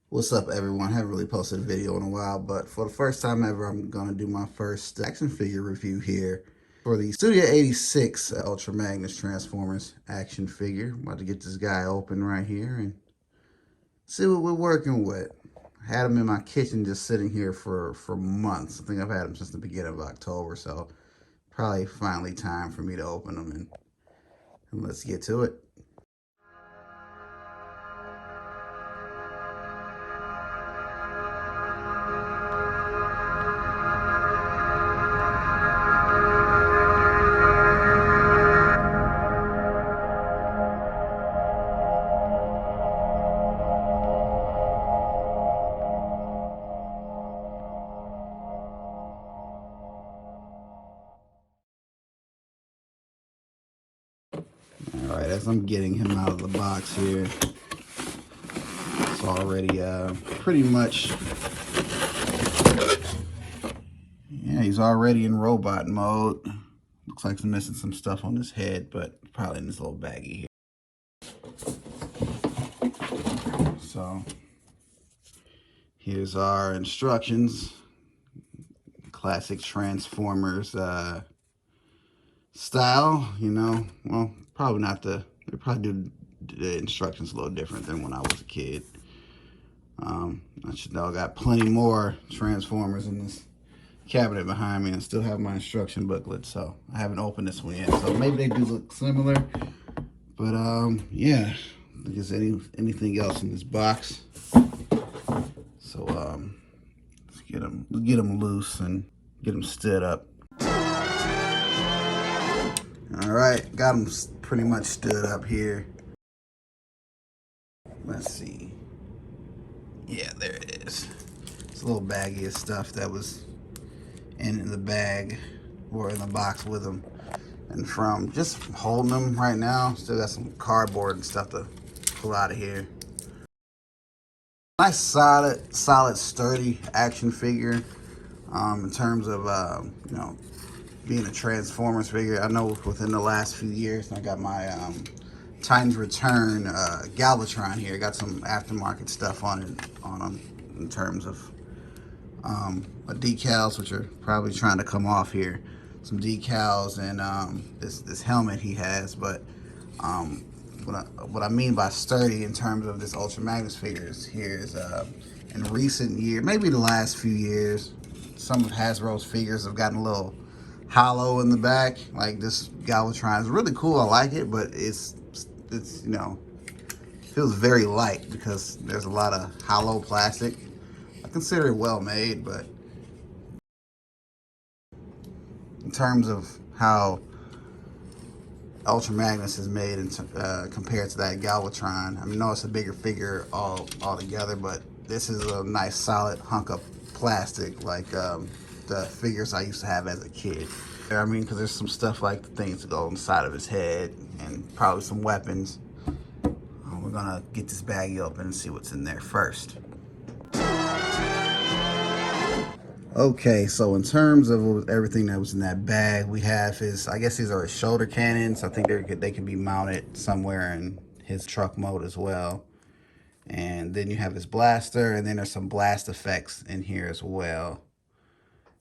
What's up, everyone? I haven't really posted a video in a while, but for the first time ever, I'm going to do my first action figure review here for the Studio 86 Ultra Magnus Transformers action figure. I'm about to get this guy open right here and see what we're working with. I had him in my kitchen just sitting here for months. I think I've had him since the beginning of October, so probably finally time for me to open him and let's get to it. All right, as I'm getting him out of the box here, it's already pretty much, yeah, he's already in robot mode. Looks like he's missing some stuff on his head, but probably in this little baggie here. So here's our instructions. Classic Transformers style, you know. Well, probably not they probably do the instructions a little different than when I was a kid. I should know I got plenty more Transformers in this cabinet behind me and still have my instruction booklet, so I haven't opened this one yet. So maybe they do look similar, but yeah, I think there's anything else in this box. So let's get them loose and get them stood up. All right, got them pretty much stood up here. Let's see. Yeah, there it is. It's a little baggie of stuff that was in the bag or in the box with them. And from just holding them right now, still got some cardboard and stuff to pull out of here. Nice, solid, sturdy action figure. In terms of you know, being a Transformers figure, I know within the last few years, I got my Titans Return Galvatron here. Got some aftermarket stuff on them in terms of decals, which are probably trying to come off here. Some decals and this helmet he has, but what I mean by sturdy in terms of this Ultra Magnus figures here is in recent years, maybe the last few years, some of Hasbro's figures have gotten a little hollow in the back. Like this Galvatron is really cool. I like it, but it's you know, feels very light because there's a lot of hollow plastic. I consider it well made, but in terms of how Ultra Magnus is made compared to that Galvatron, I mean, no, it's a bigger figure altogether, but this is a nice solid hunk of plastic like the figures I used to have as a kid. I mean, because there's some stuff like the things that go inside of his head and probably some weapons. We're gonna get this baggie open and see what's in there first. Okay, so in terms of everything that was in that bag, we have his, I guess these are his shoulder cannons. I think they can be mounted somewhere in his truck mode as well. And then you have his blaster, and then there's some blast effects in here as well.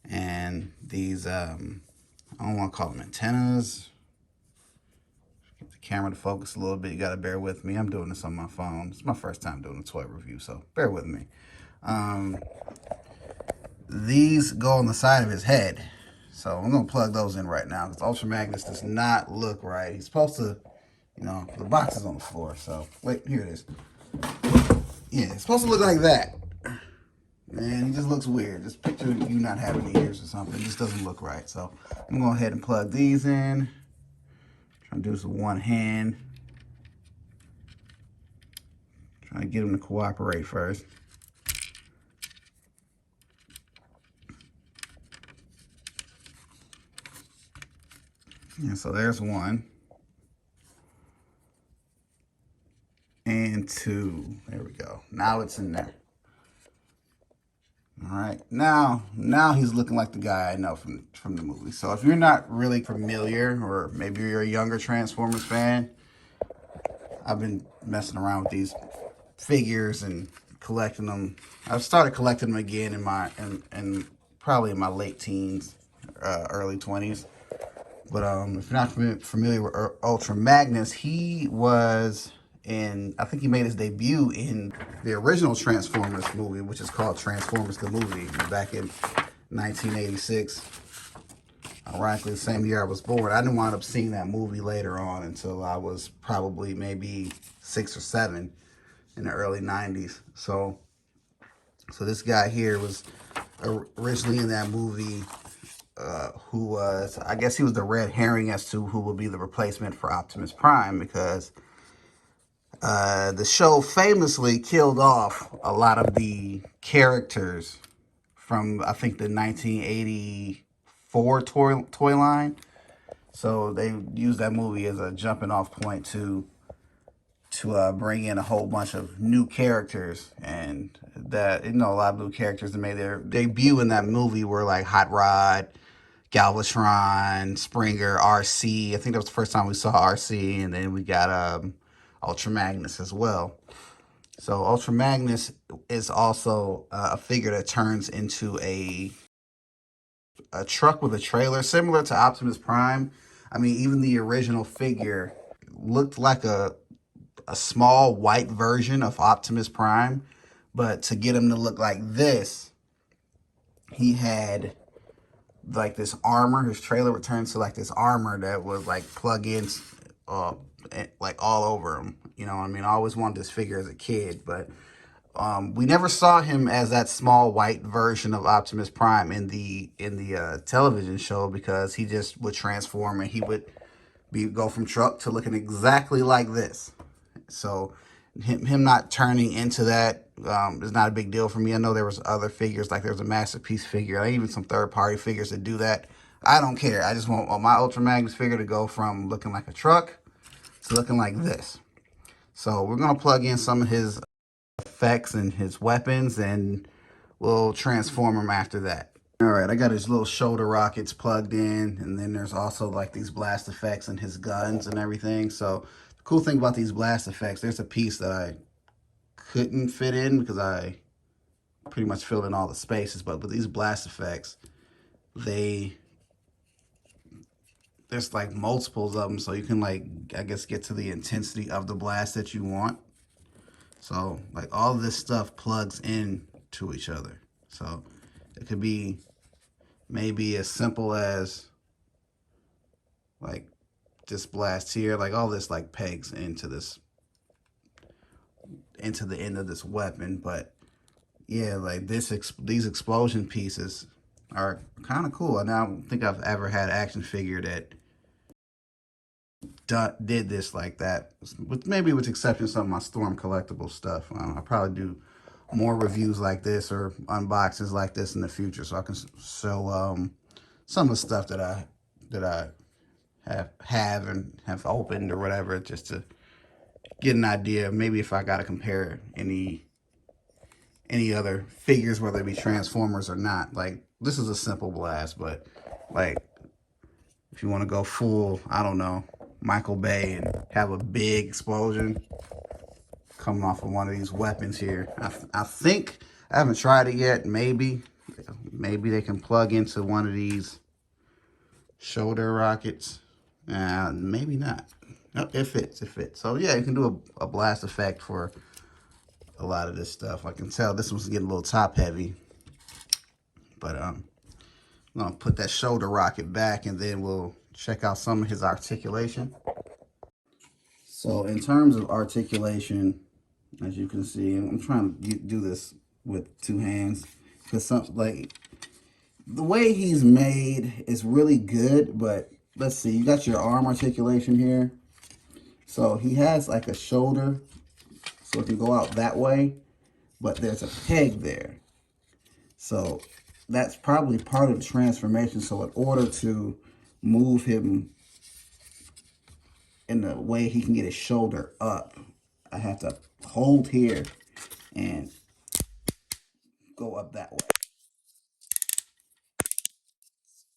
And these, I don't want to call them antennas. Get the camera to focus a little bit. You got to bear with me. I'm doing this on my phone. It's my first time doing a toy review, so bear with me. These go on the side of his head. So I'm going to plug those in right now because Ultra Magnus does not look right. He's supposed to, you know, the box is on the floor. So, wait, here it is. Yeah, it's supposed to look like that. And he just looks weird. Just picture you not having ears or something. It just doesn't look right. So I'm going to go ahead and plug these in. Trying to do this with one hand. Trying to get him to cooperate first. Yeah, so there's one. And two. There we go. Now it's in there. All right, now he's looking like the guy I know from the movie. So if you're not really familiar, or maybe you're a younger Transformers fan, I've been messing around with these figures and collecting them. I started collecting them again in my probably in my late teens, early 20s. But if you're not familiar with Ultra Magnus, he was in, I think he made his debut in the original Transformers movie, which is called Transformers the Movie, back in 1986. Ironically, the same year I was born. I didn't wind up seeing that movie later on until I was probably maybe 6 or 7 in the early 90s. So this guy here was originally in that movie, who was, I guess he was the red herring as to who would be the replacement for Optimus Prime, because the show famously killed off a lot of the characters from, I think, the 1984 toy line. So they used that movie as a jumping off point to bring in a whole bunch of new characters, and that, a lot of new characters that made their debut in that movie were like Hot Rod, Galvatron, Springer, RC. I think that was the first time we saw RC, and then we got Ultra Magnus as well. So Ultra Magnus is also a figure that turns into a truck with a trailer, similar to Optimus Prime. I mean, even the original figure looked like a small white version of Optimus Prime, but to get him to look like this, he had like this armor. His trailer would turn to like this armor that would like plug in like all over him. You know what I mean? I always wanted this figure as a kid, but we never saw him as that small white version of Optimus Prime in the television show, because he just would transform and he would go from truck to looking exactly like this. So him not turning into that is not a big deal for me. I know there was other figures, like there's a Masterpiece figure, even some third-party figures that do that. I don't care. I just want my Ultra Magnus figure to go from looking like a truck to looking like this. So we're going to plug in some of his effects and his weapons, and we'll transform him after that. All right, I got his little shoulder rockets plugged in, and then there's also like these blast effects and his guns and everything. So the cool thing about these blast effects, there's a piece that I couldn't fit in because I pretty much filled in all the spaces, but with these blast effects, there's like multiples of them, so you can, like, I guess, get to the intensity of the blast that you want. So like all of this stuff plugs in to each other. So it could be maybe as simple as like this blast here, like all this like pegs into the end of this weapon. But yeah, like these explosion pieces are kind of cool. And I don't think I've ever had an action figure that did this like that, maybe with exception of some of my Storm collectible stuff. I probably do more reviews like this or unboxings like this in the future, so I can show some of the stuff that I have and have opened or whatever, just to get an idea. Maybe if I got to compare any other figures, whether it be Transformers or not. Like, this is a simple blast, but like if you want to go full, I don't know, Michael Bay and have a big explosion coming off of one of these weapons here. I think, I haven't tried it yet, maybe they can plug into one of these shoulder rockets. Maybe not. Nope, it fits. So yeah, you can do a blast effect for a lot of this stuff. I can tell this one's getting a little top heavy, but I'm gonna put that shoulder rocket back, and then we'll check out some of his articulation. So in terms of articulation, as you can see, I'm trying to do this with two hands, because like the way he's made is really good. But let's see, you got your arm articulation here. So he has like a shoulder, so it can go out that way, but there's a peg there. So that's probably part of the transformation. So in order to move him in the way he can get his shoulder up, I have to hold here and go up that way.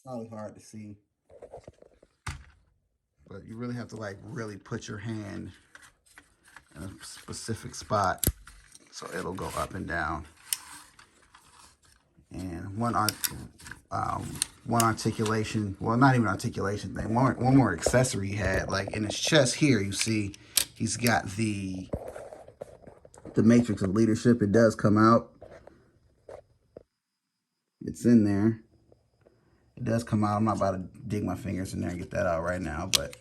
Probably hard to see, but you really have to like really put your hand in a specific spot So it'll go up and down. And one articulation, well, not even articulation thing, one more accessory he had. Like in his chest here, you see he's got the matrix of leadership. It does come out. It's in there. It does come out. I'm not about to dig my fingers in there and get that out right now, but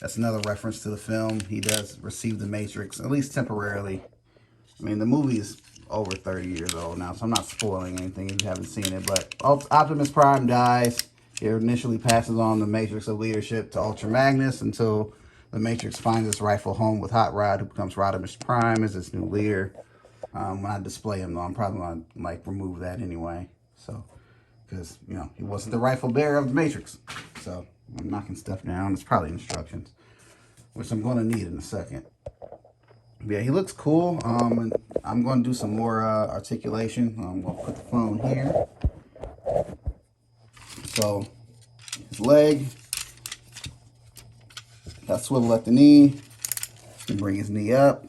that's another reference to the film. He does receive the matrix, at least temporarily. I mean, the movie is over 30 years old now, so I'm not spoiling anything if you haven't seen it. But Optimus Prime dies. He initially passes on the matrix of leadership to Ultra Magnus until the matrix finds its rightful home with Hot Rod, who becomes Rodimus Prime as its new leader. When I display him, though, I'm probably going to, like, remove that anyway. So, because, you know, he wasn't the rightful bearer of the matrix. So, I'm knocking stuff down. It's probably instructions, which I'm going to need in a second. Yeah, he looks cool. And I'm going to do some more articulation. I'm going to put the phone here. So, his leg. Got swivel at the knee. And bring his knee up.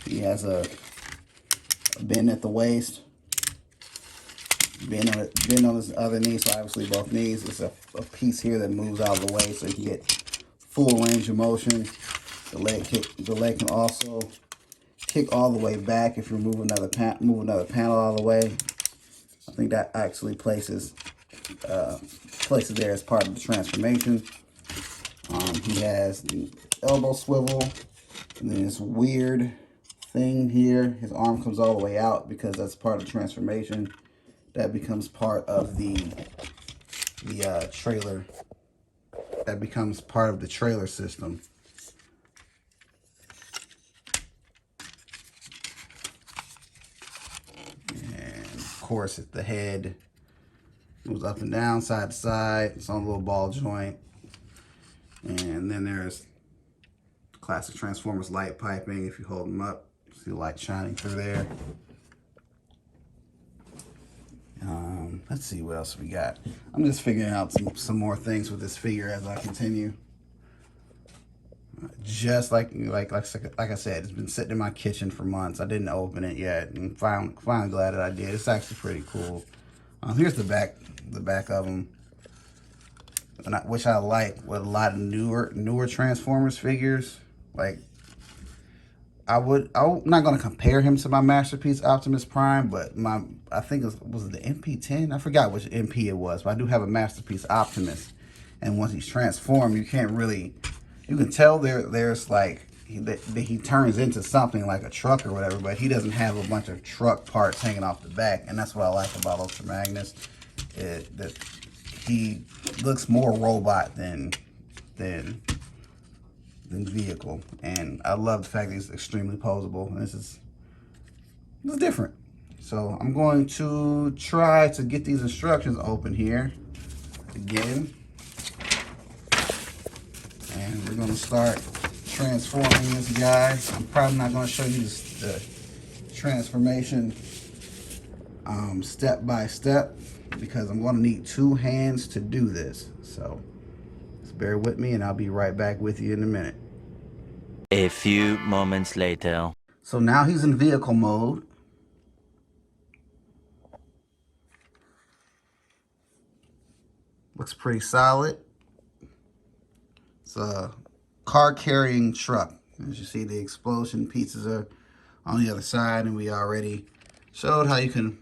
He has a bend at the waist. Bend on his other knee, so obviously both knees. It's a piece here that moves out of the way so you can get full range of motion. The leg can also kick all the way back if you move another panel all the way. I think that actually places there as part of the transformation. He has the elbow swivel, and then this weird thing here. His arm comes all the way out because that's part of the transformation. That becomes part of the trailer. That becomes part of the trailer system. And of course, the head moves up and down, side to side. It's on a little ball joint. And then there's classic Transformers light piping. If you hold them up, see the light shining through there. Let's see what else we got. I'm just figuring out some more things with this figure as I continue. Just like I said, it's been sitting in my kitchen for months. I didn't open it yet, and finally glad that I did. It's actually pretty cool. Here's the back of them, which I like with a lot of newer Transformers figures. Like, I'm not going to compare him to my masterpiece Optimus Prime, but I think was it the MP10? I forgot which MP it was, but I do have a masterpiece Optimus, and once he's transformed, you can tell there's like he turns into something like a truck or whatever, but he doesn't have a bunch of truck parts hanging off the back, and that's what I like about Ultra Magnus. That he looks more robot than vehicle, and I love the fact that he's extremely posable. And this is different. So I'm going to try to get these instructions open here again, and we're going to start transforming this guy. I'm probably not going to show you the transformation step by step because I'm going to need 2 hands to do this. So just bear with me, and I'll be right back with you in a minute. A few moments later. So now he's in vehicle mode. Looks pretty solid. It's a car-carrying truck. As you see, the explosion pieces are on the other side, and we already showed how you can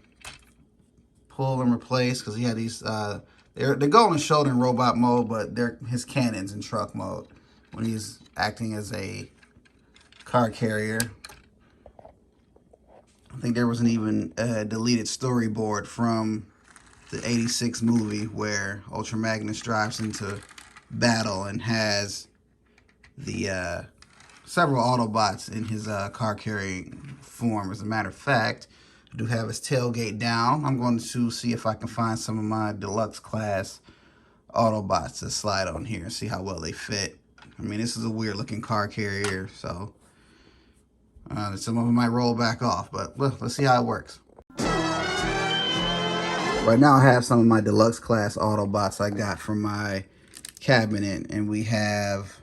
pull and replace, because he had these, they're going shoulder in robot mode, but they're his cannons in truck mode when he's acting as a car carrier. I think there was even a deleted storyboard from the '86 movie where Ultra Magnus drives into battle and has the several Autobots in his car carrying form. As a matter of fact, I do have his tailgate down. I'm going to see if I can find some of my deluxe class Autobots to slide on here and see how well they fit. I mean, this is a weird looking car carrier, so some of them might roll back off, but let's see how it works. Right now I have some of my deluxe class Autobots I got from my cabinet, and we have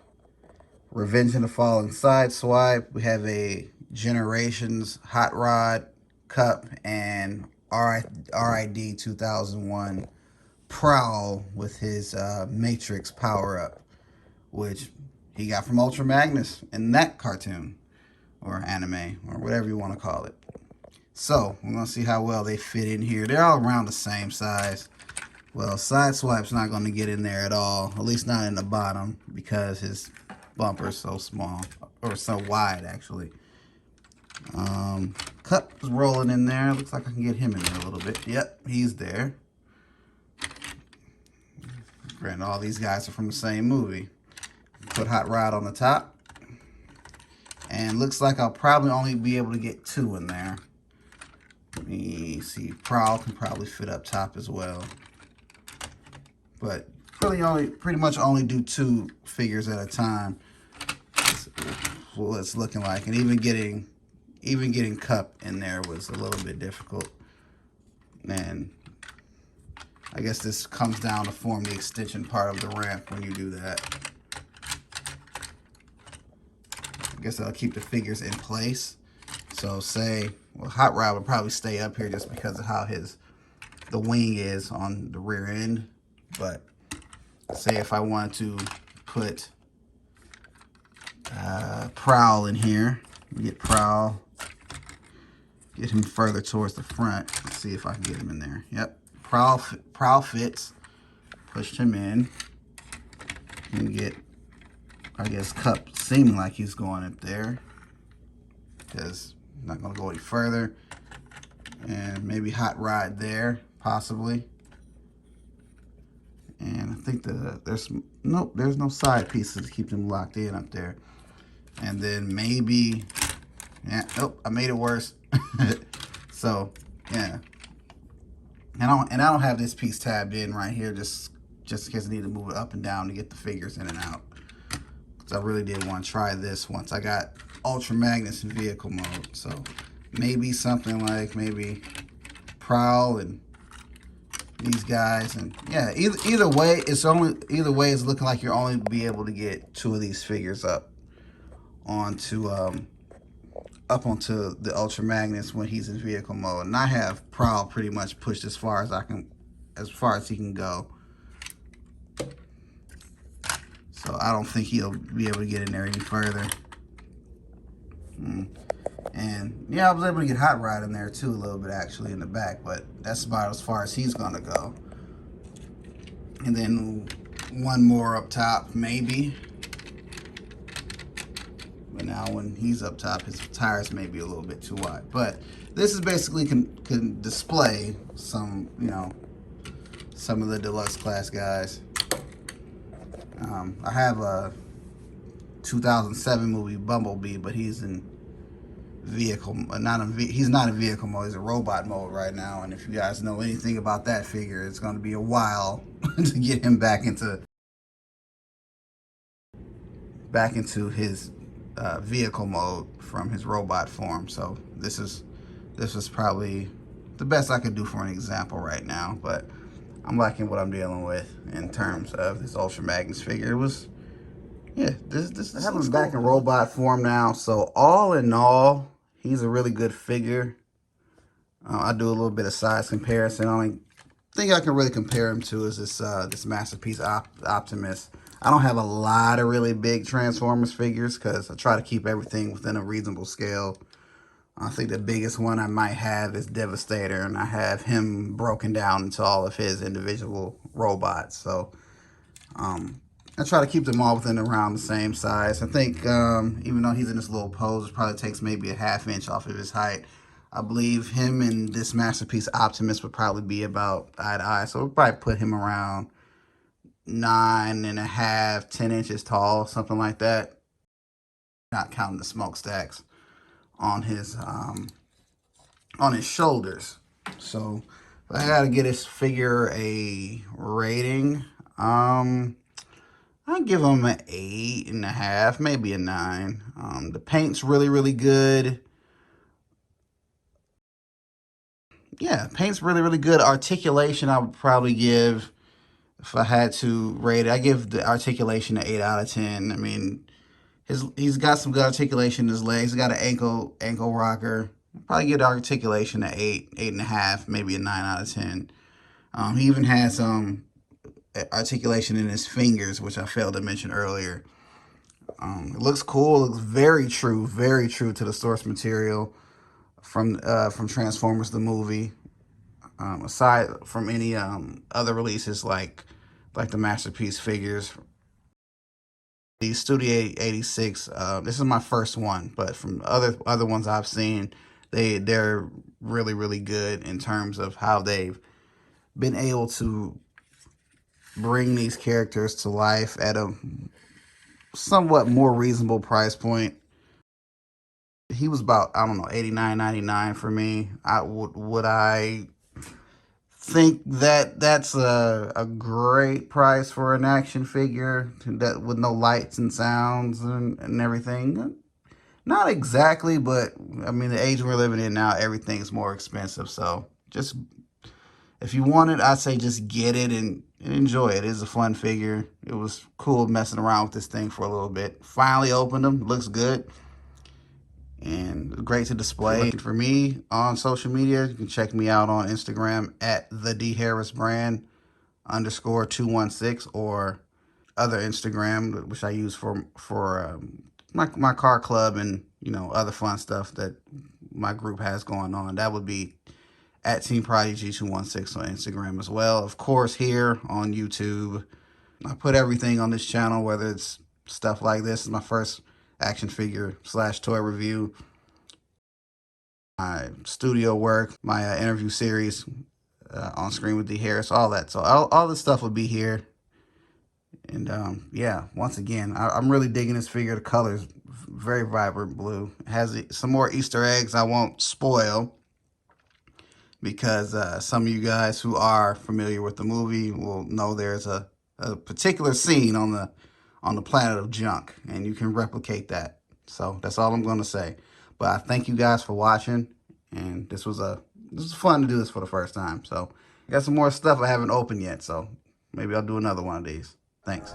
Revenge of the Fallen Sideswipe. We have a Generations Hot Rod Cup and RID 2001 Prowl with his Matrix power up, which he got from Ultra Magnus in that cartoon or anime or whatever you want to call it. So we're gonna see how well they fit in here. They're all around the same size. Well, Sideswipe's not going to get in there at all, at least not in the bottom, because his bumper's so small, or so wide, actually. Cup is rolling in there. Looks like I can get him in there a little bit. Yep, he's there. Granted, all these guys are from the same movie. Put Hot Rod on the top. And looks like I'll probably only be able to get 2 in there. Let me see. Prowl can probably fit up top as well. But really pretty much only do 2 figures at a time. That's what it's looking like. And even getting Cup in there was a little bit difficult. And I guess this comes down to form the extension part of the ramp when you do that. I guess that'll keep the figures in place. So well, Hot Rod would probably stay up here just because of how the wing is on the rear end. But say if I wanted to put Prowl in here, get Prowl, get him further towards the front. Let's see if I can get him in there. Yep, Prowl fits. Pushed him in. And get, I guess, Cup seeming like he's going up there, because I'm not going to go any further. And maybe Hot Rod there, possibly. And I think there's no side pieces to keep them locked in up there. And then maybe, yeah, oh, I made it worse. So, yeah. And I don't have this piece tabbed in right here just in case I need to move it up and down to get the figures in and out. Because I really did want to try this once I got Ultra Magnus in vehicle mode. So maybe something like Prowl and these guys, and yeah, either way it's looking like you'll only be able to get 2 of these figures up onto the Ultra Magnus when he's in vehicle mode. And I have Prowl pretty much pushed as far as he can go. So I don't think he'll be able to get in there any further. And yeah, I was able to get Hot Rod in there too a little bit actually in the back, but that's about as far as he's gonna go. And then 1 more up top, maybe. But now when he's up top, his tires may be a little bit too wide. But this is basically can display some, some of the deluxe class guys. I have a 2007 movie Bumblebee, but he's in vehicle, he's not in vehicle mode, he's in robot mode right now. And if you guys know anything about that figure, it's going to be a while to get him back into his vehicle mode from his robot form. So this is probably the best I could do for an example right now, but I'm liking what I'm dealing with in terms of this Ultra Magnus figure. It was, yeah, this I have him back in robot form now. So all in all, he's a really good figure. I do a little bit of size comparison. The only thing I can really compare him to is this Masterpiece Optimus. I don't have a lot of really big Transformers figures because I try to keep everything within a reasonable scale. I think the biggest one I might have is Devastator, and I have him broken down into all of his individual robots. So I try to keep them all within around the same size. I think even though he's in this little pose, it probably takes maybe a ½ inch off of his height. I believe him and this Masterpiece Optimus would probably be about eye to eye. So we'll probably put him around 9.5, 10 inches tall, something like that. Not counting the smokestacks on his shoulders. So if I gotta get his figure a rating, I'd give him an 8.5, maybe a 9. The paint's really, really good. Yeah, paint's really, really good. Articulation, I would probably give, if I had to rate it, I give the articulation an 8 out of 10. I mean, he's got some good articulation in his legs. He's got an ankle rocker. Probably give the articulation an 8.5, maybe a 9 out of 10. He even has articulation in his fingers, which I failed to mention earlier. It looks cool. It looks very true to the source material from Transformers the movie. Aside from any other releases like the Masterpiece figures, the Studio 86. This is my first one, but from other ones I've seen, they're really good in terms of how they've been able to bring these characters to life at a somewhat more reasonable price point. He was about, I don't know, $89.99 for me. Would I think that that's a great price for an action figure that with no lights and sounds and everything? Not exactly, but I mean the age we're living in now, everything's more expensive. So just if you want it, I'd say just get it and enjoy it. It is a fun figure. It was cool messing around with this thing for a little bit. Finally opened them. Looks good. And great to display. For me on social media, you can check me out on Instagram at the Dee Harris Brand _216, or other Instagram, which I use for my car club and other fun stuff that my group has going on. That would be at Team Prodigy 216 on Instagram as well. Of course, here on YouTube, I put everything on this channel, whether it's stuff like this. Is my first action figure / toy review, my studio work, my interview series on Screen with Dee Harris, all that. So all this stuff will be here. And yeah, once again, I'm really digging this figure. The color's very vibrant blue. It has some more Easter eggs I won't spoil, because some of you guys who are familiar with the movie will know there's a particular scene on the planet of junk, and you can replicate that. So that's all I'm going to say. But I thank you guys for watching, and this was fun to do this for the first time. So I got some more stuff I haven't opened yet, so maybe I'll do another one of these. Thanks.